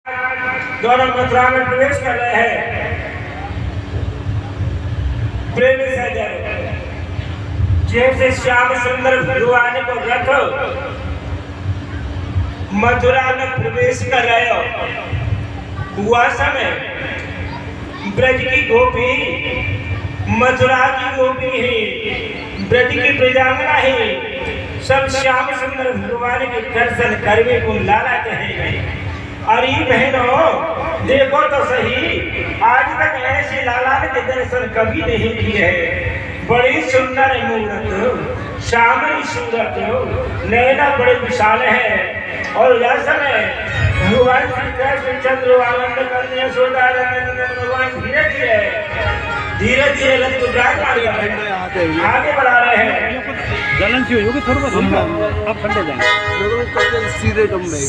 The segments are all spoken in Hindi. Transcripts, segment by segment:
दोनों मथुरा में प्रवेश कर रहे हैं। प्रेमी सजन जैसे श्याम सुंदर भगवान को रखो मथुरा में प्रवेश कर रहे हो। वह समय ब्रज की गोपी, मथुरा की गोपी ही, ब्रज की प्रजांगना ही सब श्याम सुंदर भगवान के दर्शन करने को लाला कहेंगे। अरे बहनों देखो तो सही, आज तक ऐसे लाला के दर्शन कभी नहीं किए हैं। बड़ी सुंदर मूर्त, श्यामली सूरत, नैना बड़े विशाल है। और यह समय भगवान श्री कृष्ण चंद्र आनंद करने यशोदा भगवान धीरे धीरे आगे बढ़ा रहे हैं। जलन क्यों होगी? थोड़ा बहुत आप ठंडे जाएंगे सीधे दम में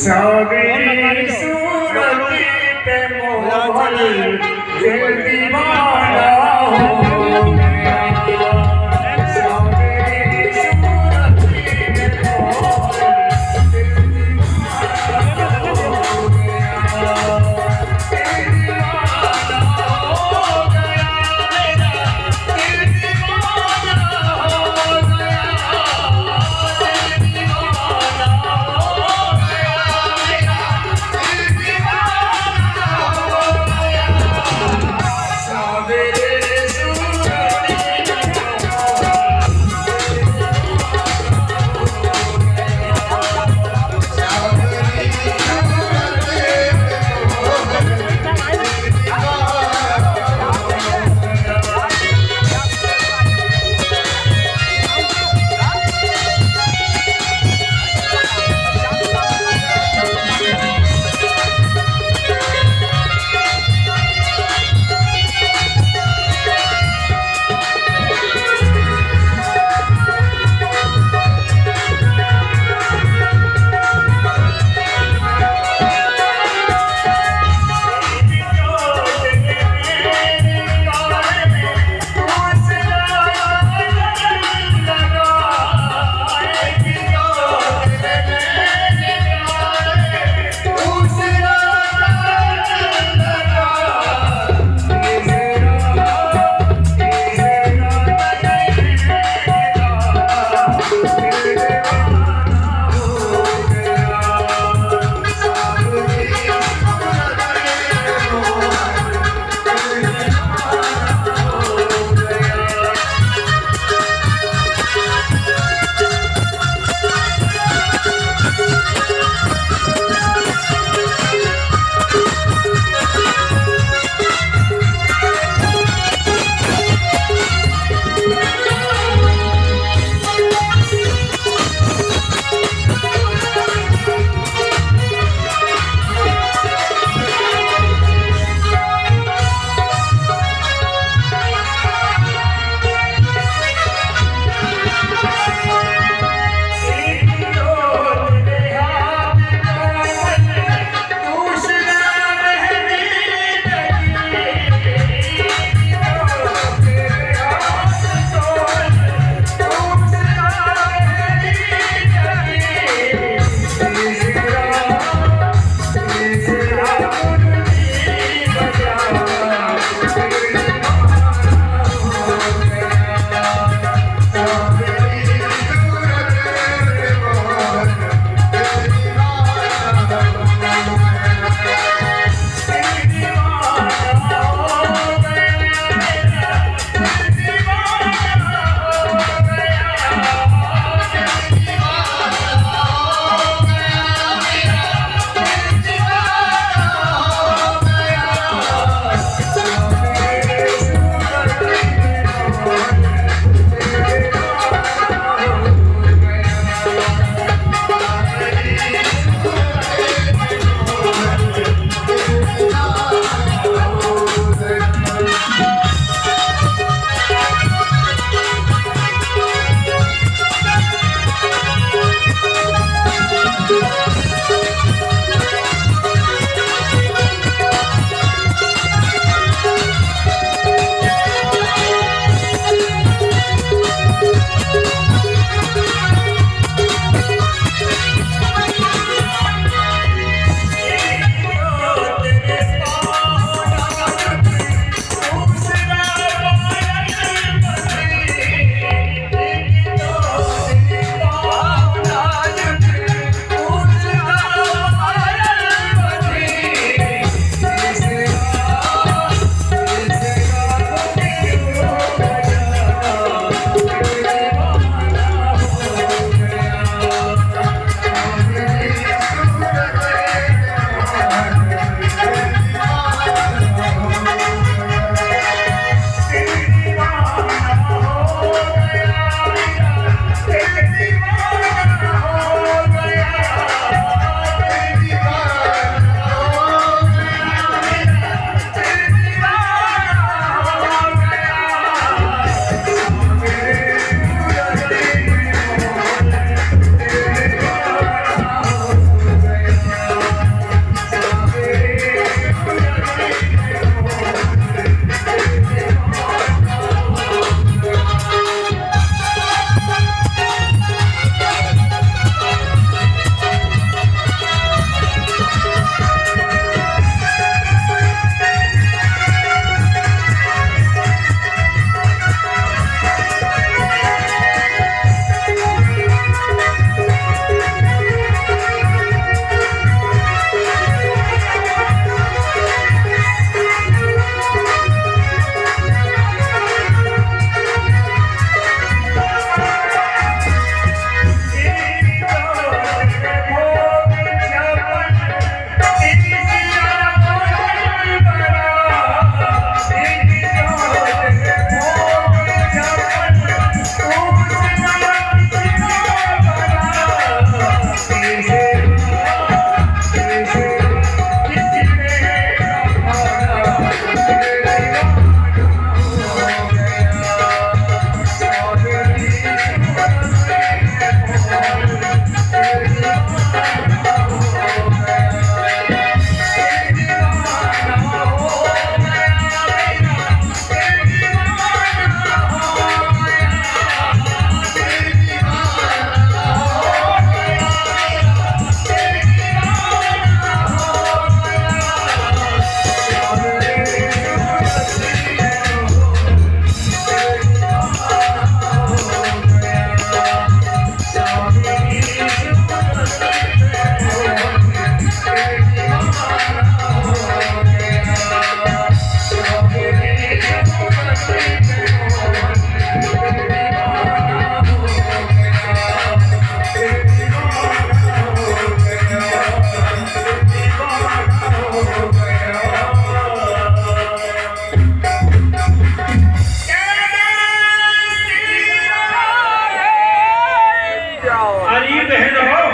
अरे बहनों,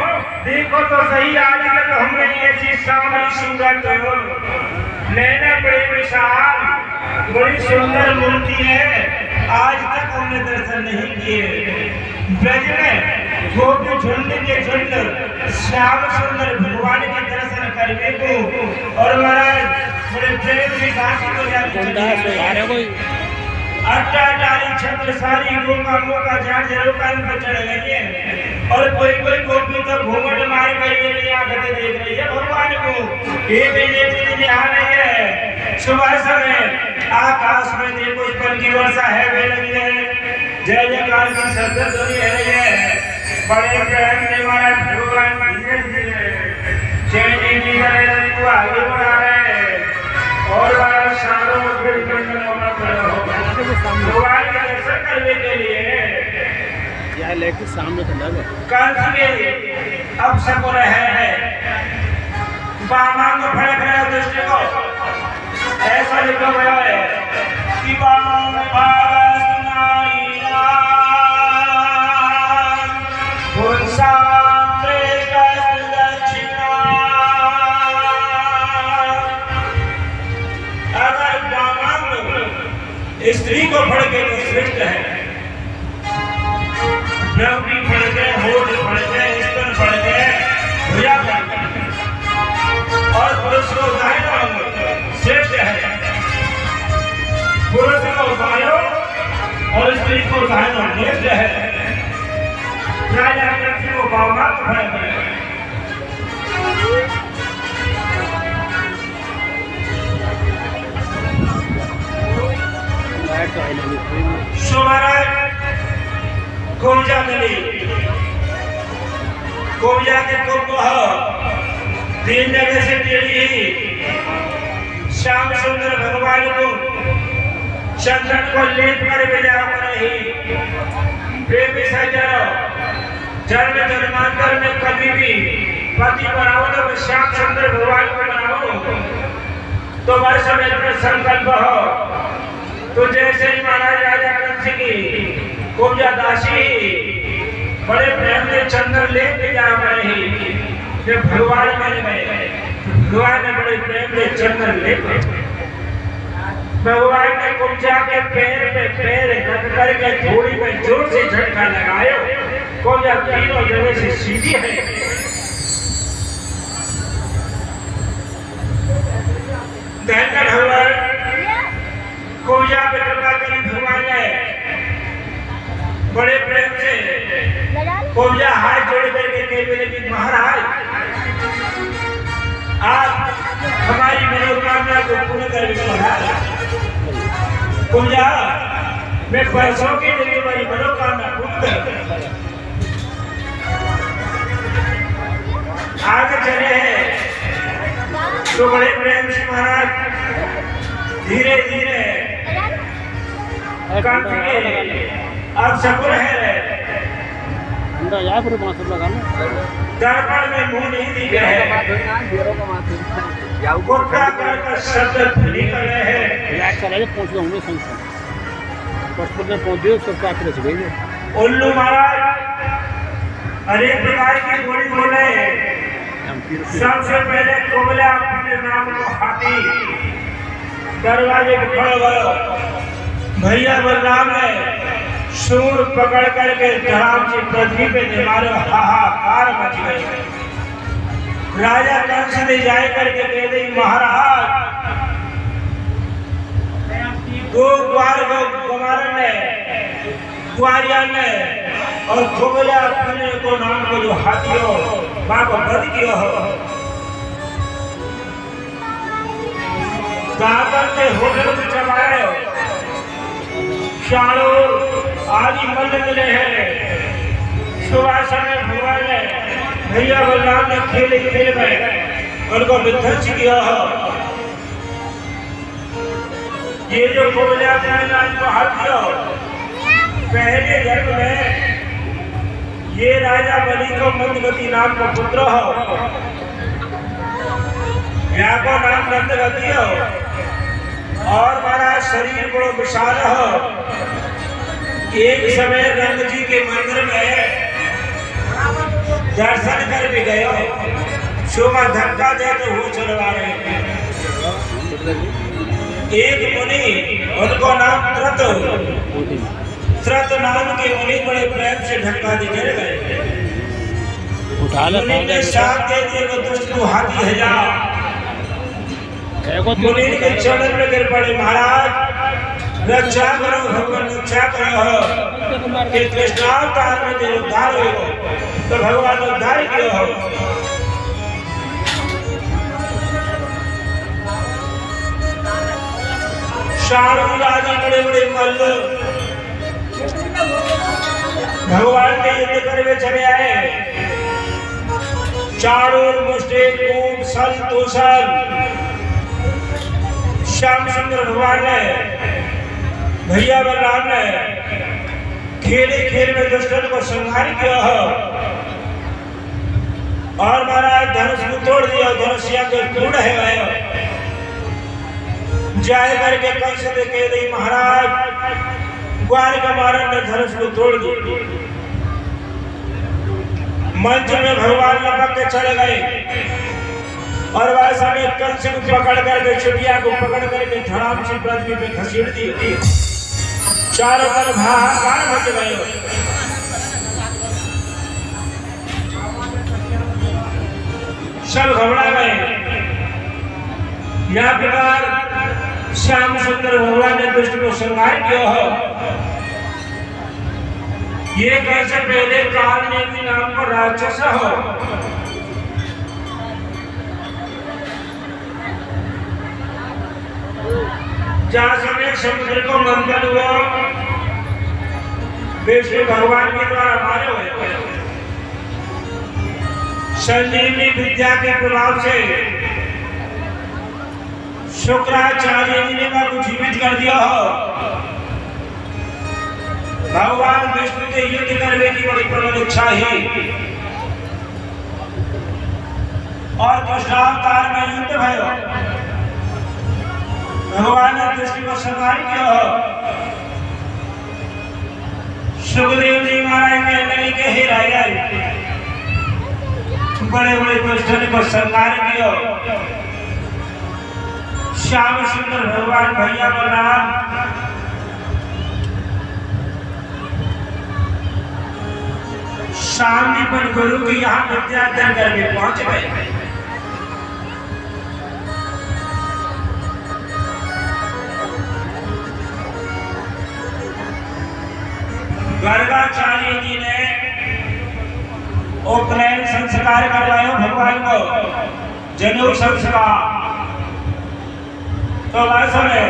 देखो तो सही, आज तक हमने ऐसी सामरी सूरत, नैना बड़े विशाल, बड़ी सुंदर मूर्ति है, आज तक हमने दर्शन नहीं किए। ब्रज में गोपी झुंड के झुंड श्याम सुंदर भगवान के दर्शन करने को और महाराज बड़े प्रेम से काशी को जाते अट्टाटारी छत्र सारी गोका मोका जहाँ जरूर पर चढ़ गई है और कोई कोई गोपी तो घूंघट मार कर आंखें देख रही है भगवान को। ये दिन आ रही है सुबह समय आकाश में देखो स्पंद की वर्षा है वे लगी है, जय जयकार की शब्द ध्वनि है रही है। बड़े प्रेम से हमारा भगवान धीरे धीरे चैनी जी को आगे बढ़ा रहे हैं और बड़ा शानों भगवान के दर्शन करने के लिए यह लेके सामने तो लगा कंस के अब सब रहे हैं बामांग फड़क रहे दृष्टि को ऐसा लिखा गया है कि बामांग भागस्नाईला पुंसा श्रेष्ठ दक्षिणा। अगर बामांग स्त्री को फड़के तो श्रेष्ठ है, ब्रह्मी फड़ गए, होठ फड़ गए, स्तन फड़ गए, भुजा फड़ गए और पुरुष को दाहिना अंग श्रेष्ठ है। पुरुष को बायों और स्त्री को दाहिना श्रेष्ठ है। राजा कृष्ण को बामांग फड़ गए। महाराज कोमजा मिली, कोमजा के कुंभ तीन जगह से टेढ़ी श्याम सुंदर भगवान को चंदन को लेप कर विदा रही। प्रेम सजनो जन्म जन्मांतर में कभी भी पति बनाओ तो श्याम सुंदर भगवान को बनाओ तो वर्ष में संकल्प हो। तो जैसे ही महाराज राजा कंस की कोमजा दासी बड़े प्रेम से चंदन लेके जा रही जब भगवान बन गए, भगवान ने बड़े प्रेम से चंदन लेके भगवान ने कोमजा के पैर पे पैर रख करके थोड़ी में जोर से झटका लगाया। कोमजा तीनों जगह से सीधी है। धनकर भगवान कोमजा पे कृपा करी। भगवान ने बड़े प्रेम से कोमजा हाथ जोड़ करके कहने लगी महाराज आप हमारी मनोकामना को पूर्ण करके महाराज कोमजा मैं पैसों के लिए हमारी मनोकामना पूर्ण कर आगे चले हैं। तो बड़े प्रेम से महाराज धीरे धीरे अब सकुर है दर्पण में मुंह नहीं दिख रहे हैं, शब्द निकल रहे हैं। उल्लू महाराज अनेक प्रकार की बोली बोले। सबसे पहले कोमला अपने नाम को हाथी दरवाजे पर खड़ा हुआ भैया बलराम ने सूर पकड़ करके धराम से पृथ्वी पे मारो, हाहाकार मच गई। राजा कंस ने जाए करके कह दी महाराज दो ग्वार कुमार ने ग्वारिया ने और कोमला अपने को नाम को जो हाथी हो माँ को बद किया हो दादर के होटल में चबाए हो शालों आदि मल मिले हैं। सुबह समय भगवान ने भैया बलराम ने खेल खेल में उनको विध्वंस किया हो। ये जो कोमला को हाथ दिया पहले जन्म में ये राजा बलि को मंदगति नाम का पुत्र हो, यहाँ को नाम नंदगति हो और हमारा शरीर बड़ो विशाल हो। एक समय रंग जी के मंदिर में दर्शन कर भी गयो, शोभा धक्का दे तो वो चलवा रहे। एक मुनि, उनको नाम त्रत नाम के मुनि बड़े प्रेम से धक्का दे गिर गए। मुनि ने साथ दे दिए वो दुष्ट को हाथी है जा। मुनि के चरण में गिर पड़े, महाराज रक्षा करो, भगवान रक्षा करो कि कृष्णावतार में तेरे उद्धार हो। तो भगवान उद्धार किया हो। शाणू आदि बड़े बड़े मल्ल भगवान के युद्ध करने चले आए। चाणूर, मुष्टिक, कूप, सल, तोसल, श्याम सुंदर भगवान ने, भैया बलराम ने खेले खेल में दुष्टों को संहार किया हो और महाराज धनुष को तोड़ दिया। धनुषिया के पूर्ण है गए जाए करके कंस ने कह दी, महाराज ग्वार का मारन ने धनुष को तोड़ दी। मंच में भगवान लपक के चले गए और वैसा में कंस को पकड़ करके, चिड़िया को पकड़ करके धड़ाम से पृथ्वी पे घसीट दी। चारों तरफ हाहाकार मच गए। सब घबरा गए। यह प्रकार श्याम सुंदर भगवान ने दुष्ट को संहार किया हो। ये कैसे पहले काल ने भी नाम पर राक्षस हो। जहां समय समुद्र को मंथन हुआ, विष्णु भगवान के द्वारा मारे हुए। संजीवनी विद्या के प्रभाव से शुक्राचार्य जी ने को जीवित कर दिया हो। भगवान विष्णु के युद्ध करने की बड़ी प्रबल इच्छा ही और कृष्णावतार में युद्ध भयो। भगवान ने दुष्ट को संहार किया हो। सुखदेव जी महाराज कहने के हे राजा, बड़े बड़े दुष्टों को संहार किया। श्याम सुंदर भगवान भैया बलराम शांतिपन गुरु के यहाँ विद्या अध्ययन करके पहुंच गए। गर्गाचार्य जी ने उपनयन संस्कार करवाया भगवान को, जनेऊ संस्कार। तो वैसा में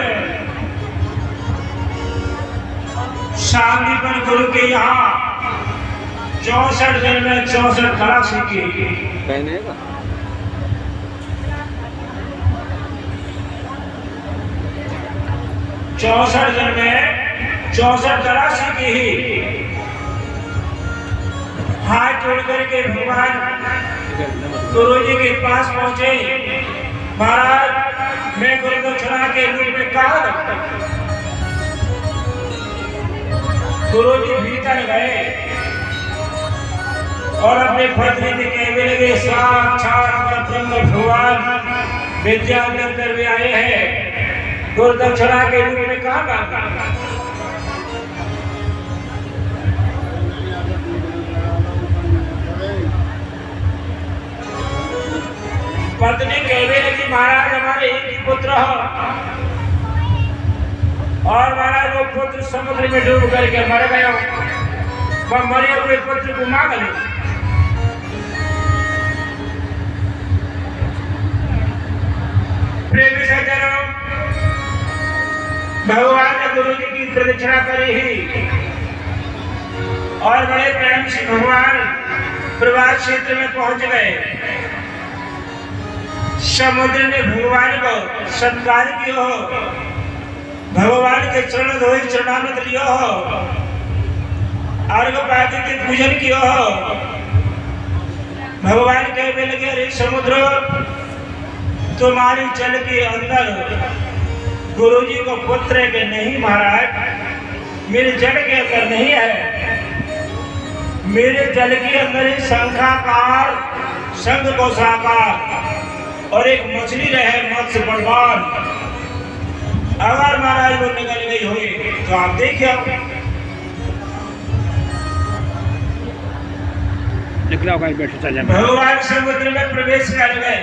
शांतिपन गुरु के यहाँ 64 दिन में 64 कला सीखी। 64 दिन में 64 कला सीखी ही। हाथ जोड़ करके भगवान गुरु जी के पास पहुंचे। महाराज मैं गुरु दक्षिणा के रूप में कहा। गुरु जी भीतर गए और अपने पत्नी के कहने लगे, साक्षात ब्रह्म भगवान विद्यानंद में आए हैं, गुरु दक्षिणा के रूप में कहा। पत्नी कहने लगी, महाराज हमारे एक ही पुत्र हो और महाराज वो पुत्र समुद्र में डूब करके मर गया। वह मरे हुए पुत्र को मांग ले। प्रेमी सज्जनों, भगवान ने गुरु जी की प्रदक्षिणा करी ही और बड़े प्रेम से भगवान प्रवास क्षेत्र में पहुंच गए। समुद्र ने भगवान को सत्कार किया हो, भगवान के चरण धोई चरणामृत लिया हो, अर्घ्य के पूजन किया हो। भगवान कहने लगे, अरे समुद्र तुम्हारी जल के अंदर गुरु जी को पुत्र के नहीं महाराज, मेरे जल के अंदर नहीं है। मेरे जल के अंदर ही शंखाकार, शंख को साकार और एक मछली रहे मत्स्य बलवान। अगर महाराज वो निकल गई हुई तो आप देखिए निकला होगा बैठे चले भगवान समुद्र में प्रवेश कर गए।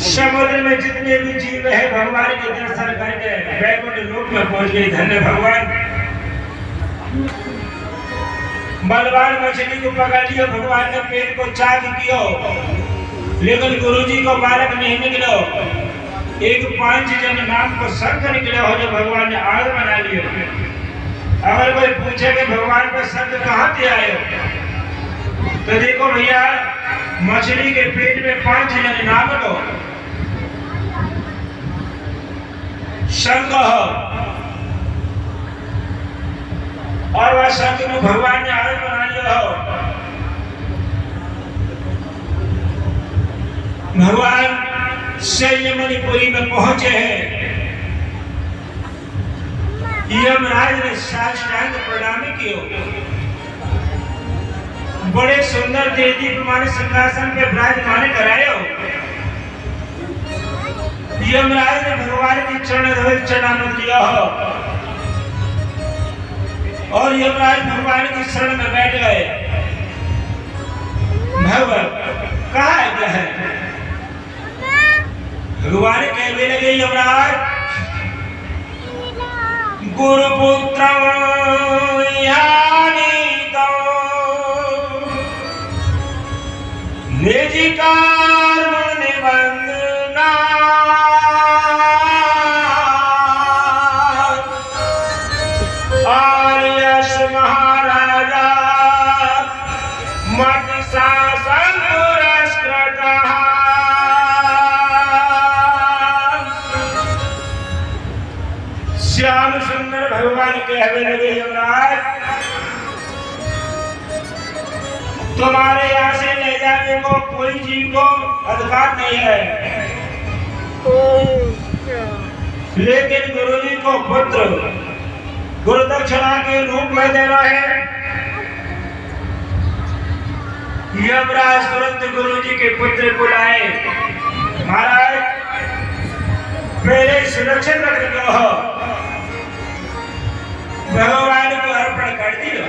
समुद्र में जितने भी जीव है भगवान के दर्शन करके वैकुंठ लोक में पहुंच गए। धन्य भगवान। बलवान मछली को पकड़ लियो, भगवान ने पेट को चाक कियो, लेकिन गुरुजी को बालक नहीं निकलो। एक 5 जन नाम को शंख निकले हो जो भगवान ने आग बना लियो। अगर कोई पूछे कि भगवान का शंख कहाँ से आए तो देखो भैया, मछली के पेट में 5 जन नाम लो शंख हो, और वह शंख को भगवान ने आग बना लिया हो। भगवान शैलमणिपुरी में पहुंचे हैं। यमराज ने साष्टांग प्रणामी कियो। बड़े सुंदर देदीप्यमान सिंहासन पे विराजमान करायो। यमराज ने भगवान की चरण धोल चढ़ाना दिया हो और यमराज भगवान की शरण में बैठ गए। भगवान कहा क्या है? भगवान कहने लगे यमराज, गुरुपुत्र निजिकार निबंधना आर्यस महाराजा मत शासन पुरस्कृत। श्याम सुंदर भगवान कहने लगे यमराज, तुम्हारे यहाँ से ले जाने को कोई जीव को अधिकार नहीं है, लेकिन गुरुजी को पुत्र गुरुदक्षिणा के रूप में देना है। यमराज तुरंत गुरुजी के पुत्र को लाए। महाराज पहले सुरक्षित रख दो, भगवान को अर्पण कर दियो।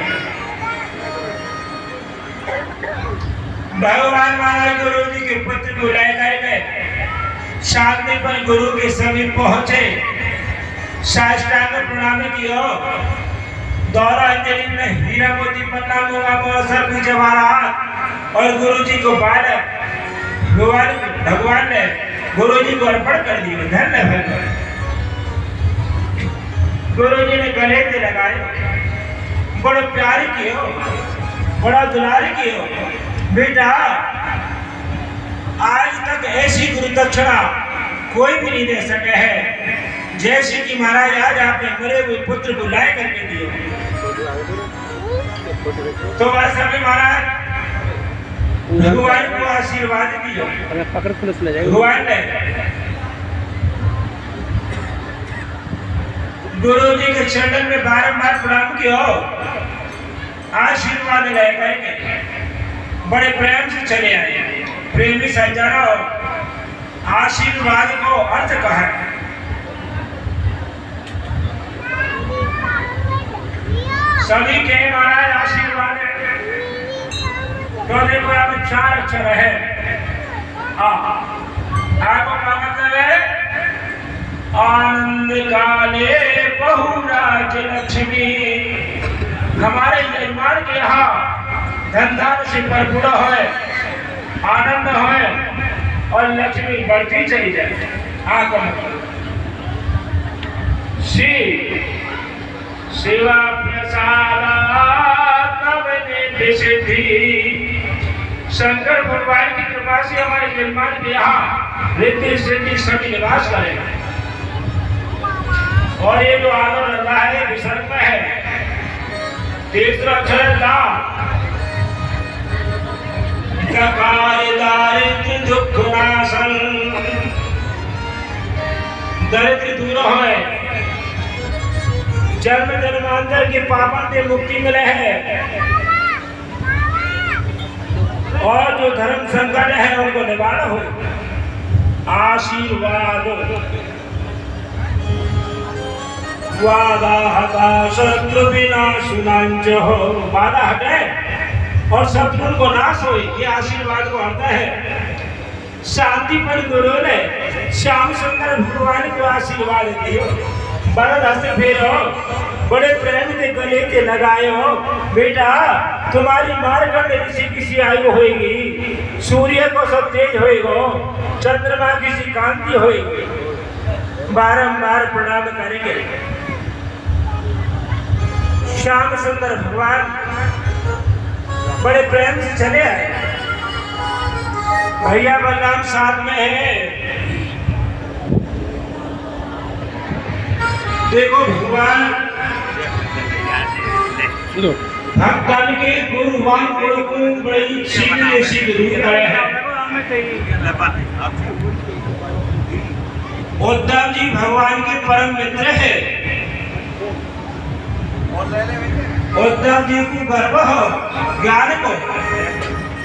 भगवान महाराज गुरु जी के पुत्र को लेकर गए। शादी पर गुरु के समीप पहुंचे, साष्टांग प्रणाम किया। दौरा अंजलि में हीरा मोती पन्ना मूंगा मौसर भी जवाहरात और गुरु जी को बालक भगवान ने गुरु जी को अर्पण कर दिए। धन्य भगवान। गुरु जी ने गले से लगाए, बड़ा प्यार कियो, बड़ा दुलार कियो। बेटा आज तक ऐसी गुरुदक्षिणा कोई भी नहीं दे सके है जैसे कि महाराज आज आपने मरे हुए पुत्र को लाए करके दिए। तो वैसा भी महाराज भगवान को आशीर्वाद दियो। पकड़ पुलिस ले जाएगा। भगवान ने गुरु जी के चरण में बारंबार प्रणाम किया, आशीर्वाद लेकर बड़े प्रेम से चले आए। प्रेमी सज्जनों, आशीर्वाद को अर्थ कहा है। सभी के महाराज आशीर्वाद है। तो देखो यहाँ में 4 अक्षर है। आपको क्या मतलब है? आनंद काले बहुराज लक्ष्मी। हमारे यजमान के यहाँ धंधा से भरपूर है, आनंद है और लक्ष्मी बढ़ती चली जाए। शिवा प्रसादा शंकर भगवान की कृपा से हमारे यजमान के यहाँ रिद्धि सिद्धि सभी निवास करेगा। और ये जो आदर अल्लाह है विसर्ग में है। तीसरा अक्षर दारिद्र्य दुख नाशन। दरिद्र दूर है, जन्म जन्मांतर के पापों से मुक्ति मिले है और जो धर्म संकट है उनको निवारण हो। आशीर्वाद वादा हता शत्रु विनाशुनांच हो, वादा हटे और शत्रु को नाश हो, ये आशीर्वाद को अर्थ है। शांति पर गुरु ने श्याम सुंदर भगवान को आशीर्वाद दियो, बरद हंस फेरो, बड़े प्रेम से गले से लगाए हो। बेटा तुम्हारी मार्कंड ऋषि किसी आयु होगी, सूर्य को सब तेज होएगो, चंद्रमा किसी कांति होएगी, बारंबार प्रणाम करेंगे। श्याम सुंदर भगवान बड़े प्रेम से चले आए। भैया बलराम साथ में है। देखो भगवान भक्तन के गुरुवान को बड़ी शीघ्र शीघ्र रूप रहे हैं। उद्धव जी भगवान के परम मित्र है। उद्धव जी को गर्व हो ज्ञान को,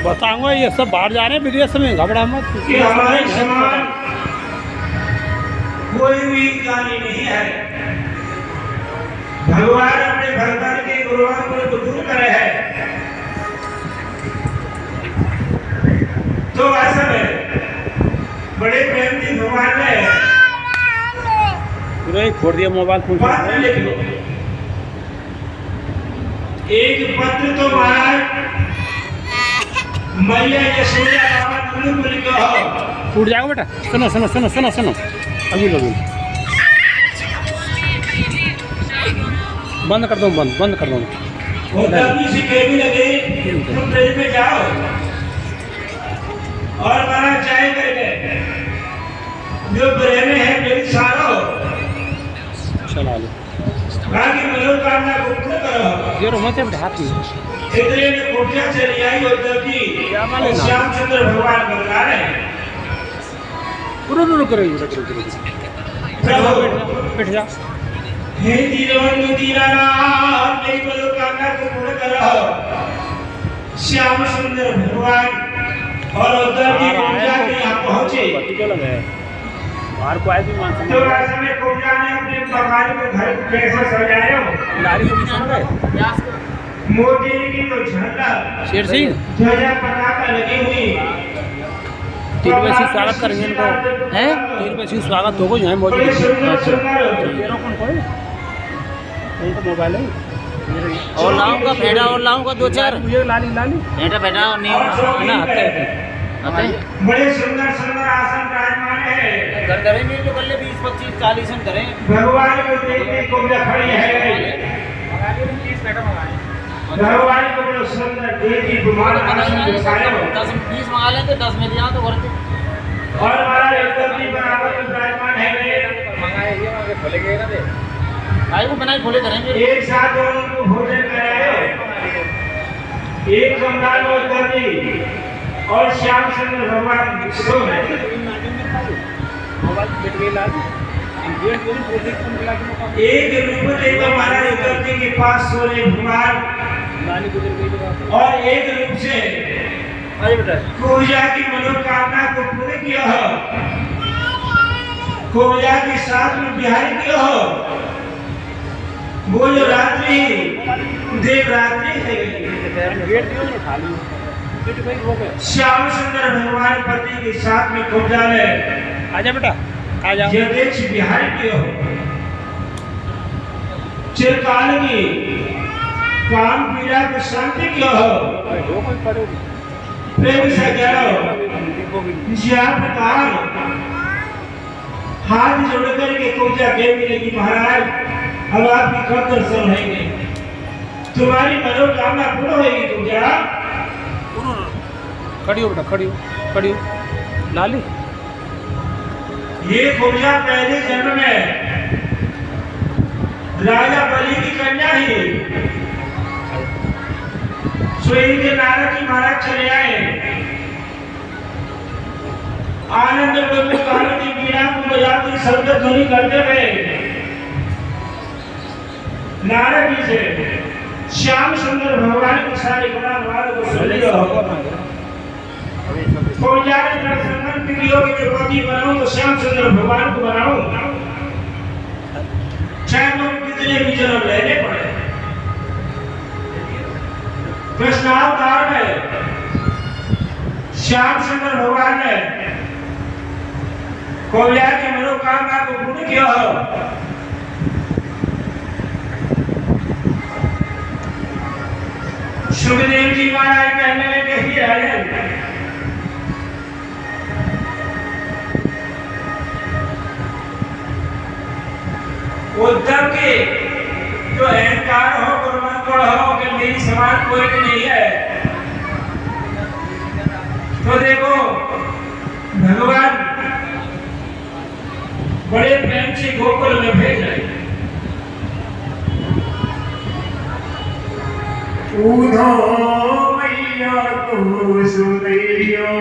बताऊंगा ये सब बाहर जा रहे हैं विदेश में, घबरा मत कि हमारे समान कोई भी ज्ञानी नहीं है। भगवान अपने भगवान के गुरुवान को दूर करे है। तो ऐसा में बड़े प्रेम से भगवान ने पूरा छोड़ दिया मोबाइल फोन। पत्र लिख लो, एक पत्र तो महाराज मैया यशोदा रावण नंदन को लिखो हो। टूट जाएगा बेटा। सुनो सुनो सुनो सुनो सुनो, अभी लोग बंद कर दो, बंद कर दो। उद्धव जी से कहने लगे तुम ट्रेन में जाओ और मारा चाय करके जो ब्रेन में है मेरी सारो चला लो, बाकी मनोकामना को पूर्ण करो। ये रोमते हाथ में इतने में कोठिया चली आई उद्धव जी और श्यामचंद्र भगवान बता रहे हैं। रुक बैठ जा। हे दीनबंधु दीनानाथ मेरी मनोकामना को पूर्ण करो। श्याम सुंदर भगवान और उद्धव जी पूजा के यहाँ पहुँचे। बाहर को आए भी मान तो ऐसे में पूजा ने अपने भगवान को घर कैसे सजाया हो। लारी को भी सुन रहे मोदी की तो झंडा शेर सिंह ध्वजा पताका लगी हुई। 3 बजे स्वागत करेंगे इनको, हैं 3 बजे स्वागत होगा यहाँ मौजूद। तो मोबाइल है और लाऊंगा भेड़ा, और लाऊंगा 2-4 मुझे लाली भेड़ा भेड़ा नहीं ना आते बड़े सुंदर सुंदर आसन विराजमान है। घर घरे में जो कर ले 20-25-40 करें। भगवान को देखने को खड़ी है। भगवान को बड़ा सुंदर देवी विमान आसन बिछाया हो। 10-20 मंगा लें तो 10 में दिया तो करते। और हमारा एकदम भी बराबर विराजमान है। भाई को बनाई खोले करेंगे। एक साथ दोनों को भोजन कराए। एक कमरा में उद्धव जी और श्याम सुंदर भगवान सो है। एक रूप में तो महाराज उद्धव जी के पास सो रहे भगवान, और एक रूप से पूजा की मनोकामना को पूर्ण किया हो। पूजा के साथ में बिहार किया हो। वो जो रात्रि देव रात्रि है। श्याम सुंदर भगवान पति के साथ में कब्जा ले आजा बेटा, आ जाओ। यथेच बिहार की हो। चिरकाल की काम पीड़ा को शांति की हो। प्रेम से कहो जिया प्रकार हाथ जोड़ करके पूजा के मिलेगी। महाराज अब आपकी कब दर्शन होंगे, तुम्हारी मनोकामना पूर्ण होगी। पूजा खड़ी हो बेटा, खड़ी हो लाली। ये पूजा पहले जन्म में राजा बलि की कन्या ही स्वयं के नारद जी महाराज चले आए। आनंद प्रभु पार्वती बीड़ा को बजाती शब्द ध्वनि करते हुए नारद जी से श्याम सुंदर भगवान की सारी गुणानुवाद को सुन लियो। कोई जाने तरह संगम की योग के पति बनाऊं तो श्याम सुंदर भगवान को बनाऊं, चाहे लोग कितने भी जन्म लेने पड़े। कृष्णावतार में श्याम सुंदर भगवान ने कोयला की मनोकामना को पूर्ण किया हो। सुखदेव जी महाराज कहने लगे ही राजन, उद्धव के जो अहंकार हो, गुरुमंत्र हो कि मेरी समान कोई भी नहीं है, तो देखो भगवान बड़े प्रेम से गोकुल में भेज रहे। उधो मैया को सुनियो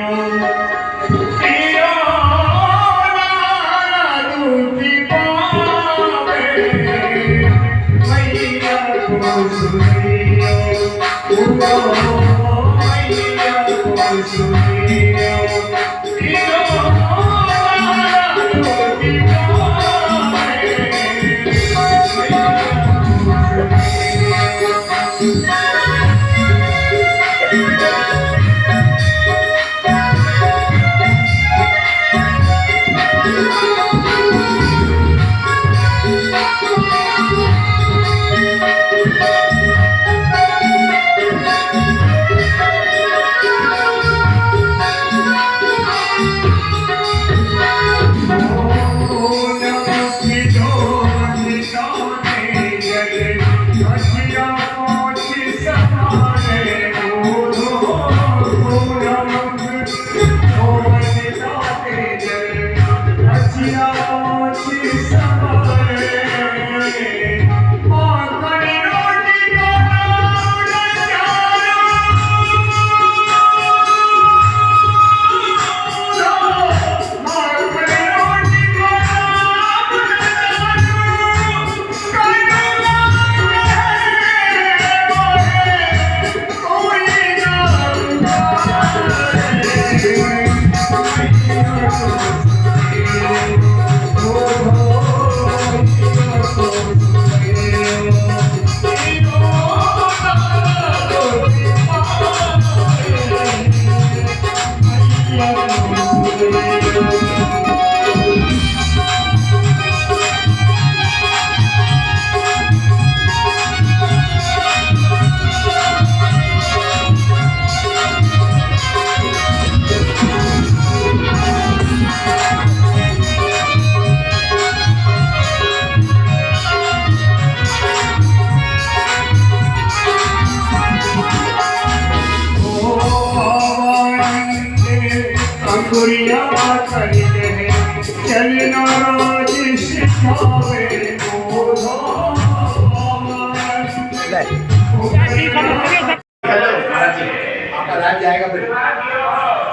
आपका राज जाएगा,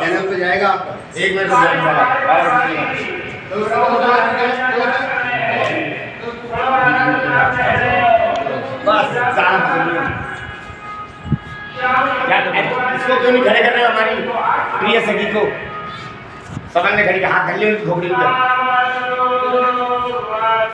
चैनल पे जाएगा। एक मिनट इसको क्यों नहीं खड़े कर रहे हो? हमारी प्रिय सखी को सबन ने घड़ी का हाथ धर लिया, खोपड़ी में